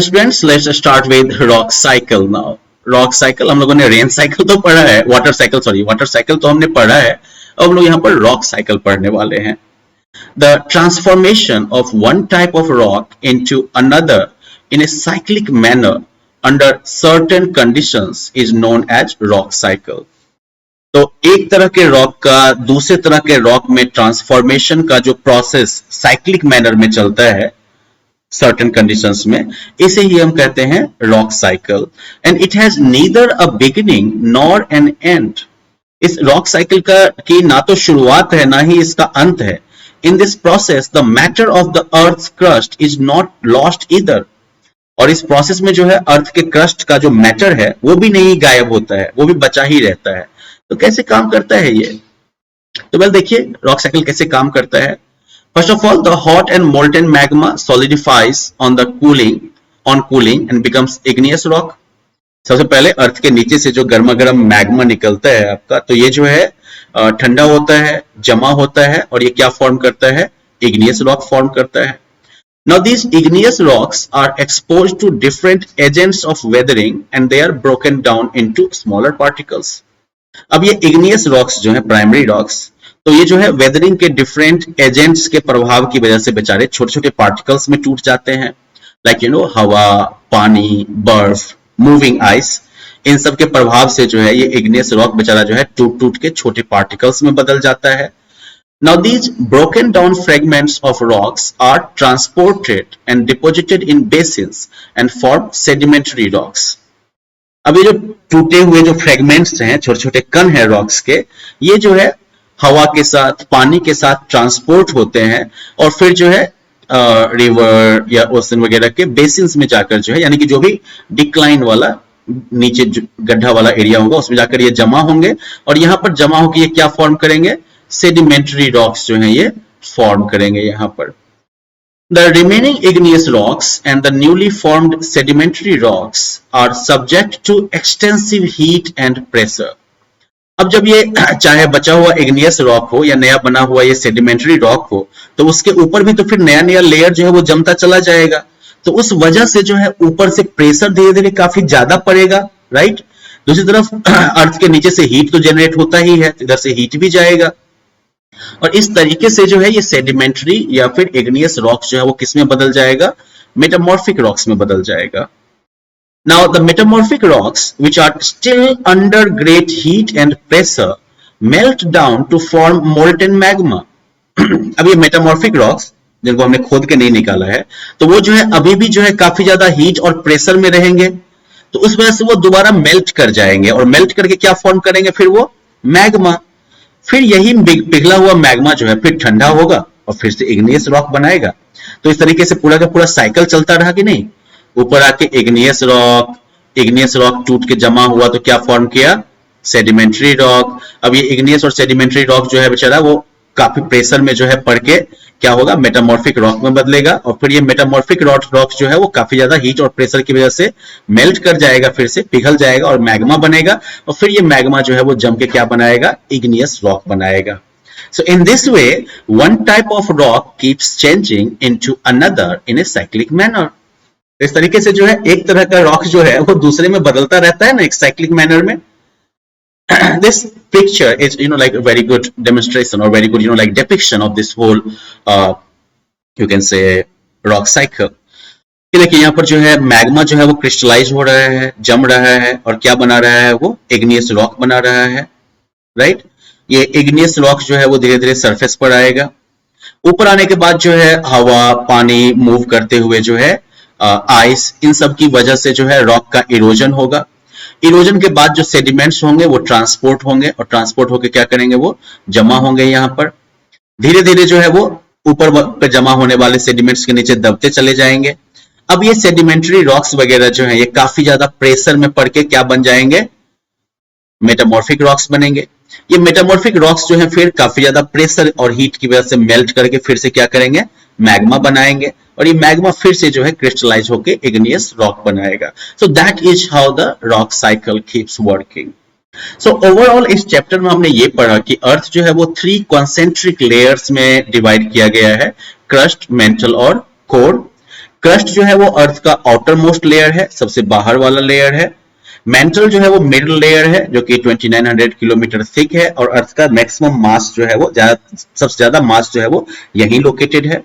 Students let's start with rock cycle now. Rock cycle हम लोगों ने रेन साइकिल तो पढ़ा है, वाटर साइकिल तो हमने पढ़ा है। अब हम लोग यहाँ पर रॉक साइकिल पढ़ने वाले हैं। The transformation of one type of rock into another in a cyclic manner under certain conditions is known as rock cycle. तो एक तरह के रॉक का दूसरे तरह के रॉक में ट्रांसफॉर्मेशन का जो प्रोसेस साइक्लिक मैनर में चलता है सर्टेन कंडीशंस में, इसे ही हम कहते हैं rock cycle. And it has neither a beginning nor an end. इस रॉक साइकिल का की ना तो शुरुआत है ना ही इसका अंत है। In this process the matter of the earth crust is not lost either. और इस प्रोसेस में जो है अर्थ के क्रस्ट का जो मैटर है वो भी नहीं गायब होता है, वो भी बचा ही रहता है। तो कैसे काम करता है ये? तो वेल देखिए रॉक साइकिल कैसे काम करता है। First of all, the hot and molten magma solidifies on cooling and becomes igneous rock. सबसे पहले अर्थ के नीचे से जो गर्मा गर्म मैग्मा निकलता है आपका, तो ये जो है ठंडा होता है, जमा होता है और ये क्या फॉर्म करता है? इग्नियस रॉक फॉर्म करता है। Now these igneous rocks are exposed to different agents of weathering and they are broken down into smaller particles. अब ये इग्नियस रॉक्स जो है प्राइमरी रॉक्स, तो ये जो है वेदरिंग के डिफरेंट एजेंट्स के प्रभाव की वजह से बेचारे छोटे छोटे पार्टिकल्स में टूट जाते हैं। लाइक हवा, पानी, बर्फ, मूविंग आइस, इन सब के प्रभाव से जो है ये इग्नियस रॉक बेचारा जो है टूट टूट के छोटे पार्टिकल्स में बदल जाता है। Now these broken down fragments of rocks are transported and deposited in basins and form sedimentary rocks. अब ये जो टूटे हुए जो फ्रेगमेंट्स हैं, छोटे छोटे कण हैं रॉक्स के, ये जो है हवा के साथ, पानी के साथ ट्रांसपोर्ट होते हैं और फिर जो है रिवर या ओशन वगैरह के बेसिन्स में जाकर जो है, यानी कि जो भी डिक्लाइन वाला नीचे गड्ढा वाला एरिया होगा उसमें जाकर ये जमा होंगे और यहाँ पर जमा होकर ये क्या फॉर्म करेंगे? सेडिमेंटरी रॉक्स जो है ये फॉर्म करेंगे यहाँ पर। The remaining igneous rocks and the newly formed sedimentary rocks are subject to extensive heat and pressure. अब जब ये चाहे बचा हुआ इग्नियस रॉक हो या नया बना हुआ ये सेडिमेंटरी रॉक हो, तो उसके ऊपर भी तो फिर नया नया लेयर जो है वो जमता चला जाएगा। तो उस वजह से जो है ऊपर से प्रेशर धीरे धीरे काफी ज्यादा पड़ेगा, राइट। दूसरी तरफ अर्थ के नीचे से हीट तो जनरेट होता ही है, इधर से हीट भी जाएगा और इस तरीके से जो है ये सेडिमेंटरी या फिर इग्नियस रॉक्स जो है वो किस में बदल जाएगा? मेटामॉर्फिक रॉक्स में बदल जाएगा। Now the metamorphic rocks, which are still under great heat and pressure, melt down to form molten magma. अब ये मेटामॉर्फिक रॉक्स जिनको हमने खोद के नहीं निकाला है, तो वो जो है अभी भी जो है काफी ज्यादा हीट और प्रेशर में रहेंगे, तो उस वजह से वो दोबारा मेल्ट कर जाएंगे और मेल्ट करके क्या फॉर्म करेंगे? फिर वो मैग्मा। फिर यही पिघला हुआ मैग्मा जो है फिर ठंडा होगा और फिर से इग्नियस रॉक बनाएगा। तो इस तरीके से पूरा का पूरा साइकिल चलता रहा कि नहीं। ऊपर आके इग्नियस रॉक टूट के जमा हुआ तो क्या फॉर्म किया? Sedimentary rock. अब ये इग्नियस और सेडिमेंटरी रॉक जो है बेचारा वो काफी प्रेशर में जो है पड़ के क्या होगा? मेटामॉर्फिक रॉक में बदलेगा और फिर ये मेटामॉर्फिक रॉक जो है वो काफी ज्यादा हीट और प्रेशर की वजह से मेल्ट कर जाएगा, फिर से पिघल जाएगा और मैग्मा बनेगा और फिर ये मैग्मा जो है वो जम के क्या बनाएगा? इग्नियस रॉक बनाएगा। So in this way, one type of rock keeps changing into another in a cyclic manner. इस तरीके से जो है एक तरह का रॉक जो है वो दूसरे में बदलता रहता है ना, एक साइक्लिक मैनर में। This picture is like a very good demonstration or very good like depiction of this whole you can say rock cycle. देखिए यहाँ पर जो है मैग्मा जो है वो क्रिस्टलाइज हो रहा है, जम रहा है और क्या बना रहा है? वो इग्नियस रॉक बना रहा है, राइट। ये इग्नियस रॉक जो है वो धीरे धीरे सरफेस पर आएगा। ऊपर आने के बाद जो है हवा, पानी मूव करते हुए जो है आइस, इन सब की वजह से जो है रॉक का इरोजन होगा। इरोजन के बाद जो सेडिमेंट्स होंगे वो ट्रांसपोर्ट होंगे और ट्रांसपोर्ट होकर क्या करेंगे? वो जमा होंगे यहाँ पर। धीरे धीरे जो है वो ऊपर पे जमा होने वाले सेडिमेंट्स के नीचे दबते चले जाएंगे। अब ये सेडिमेंटरी रॉक्स वगैरह जो है ये काफी ज्यादा प्रेशर में पड़ के क्या बन जाएंगे? मेटामॉर्फिक रॉक्स बनेंगे। ये मेटामॉर्फिक रॉक्स जो है फिर काफी ज्यादा प्रेशर और हीट की वजह से मेल्ट करके फिर से क्या करेंगे? मैग्मा बनाएंगे और ये मैग्मा फिर से जो है क्रिस्टलाइज होके इग्नियस रॉक बनाएगा। So that is how the rock cycle keeps working. So overall इस चैप्टर में हमने ये पढ़ा कि अर्थ जो है वो 3 कॉन्सेंट्रिक लेयर्स में डिवाइड किया गया है, क्रस्ट, मेंटल और कोर। क्रस्ट जो है वो अर्थ का आउटर मोस्ट लेयर है, सबसे बाहर वाला लेयर है। मेंटल जो है वो मिडल लेयर है जो कि 2900 किलोमीटर थिक है, और अर्थ का मैक्सिमम मास जो है वो सबसे ज्यादा मास जो है वो यहीं लोकेटेड है।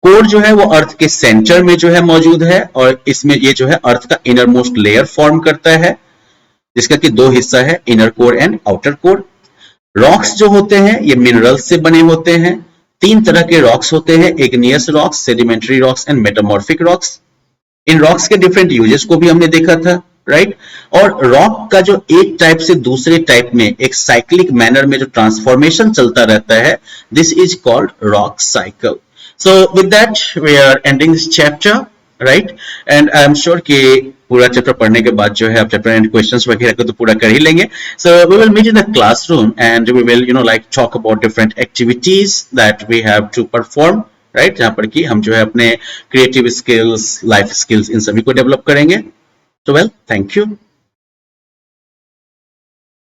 कोर जो है वो अर्थ के सेंटर में जो है मौजूद है, और इसमें ये जो है अर्थ का इनर मोस्ट लेयर फॉर्म करता है, जिसका कि दो हिस्सा है, inner core and outer core. Rocks जो होते हैं ये मिनरल्स से बने होते हैं। तीन तरह के रॉक्स होते हैं, igneous rocks, sedimentary rocks and metamorphic rocks. In rocks के डिफरेंट यूजेस को भी हमने देखा था, राइट। और रॉक का जो एक टाइप से दूसरे टाइप में एक साइक्लिक मैनर में जो ट्रांसफॉर्मेशन चलता रहता है, this is called rock cycle. So with that we are ending this chapter, right. And I am sure कि पूरा चैप्टर पढ़ने के बाद जो है आप चैप्टर एंड क्वेश्चंस वगैरह को तो पूरा कर ही लेंगे। So we will meet in the classroom and we will like talk about different activities that we have to perform, right, जहां पर कि हम जो है अपने क्रिएटिव स्किल्स, लाइफ स्किल्स, इन सभी को डेवलप करेंगे। So well, thank you.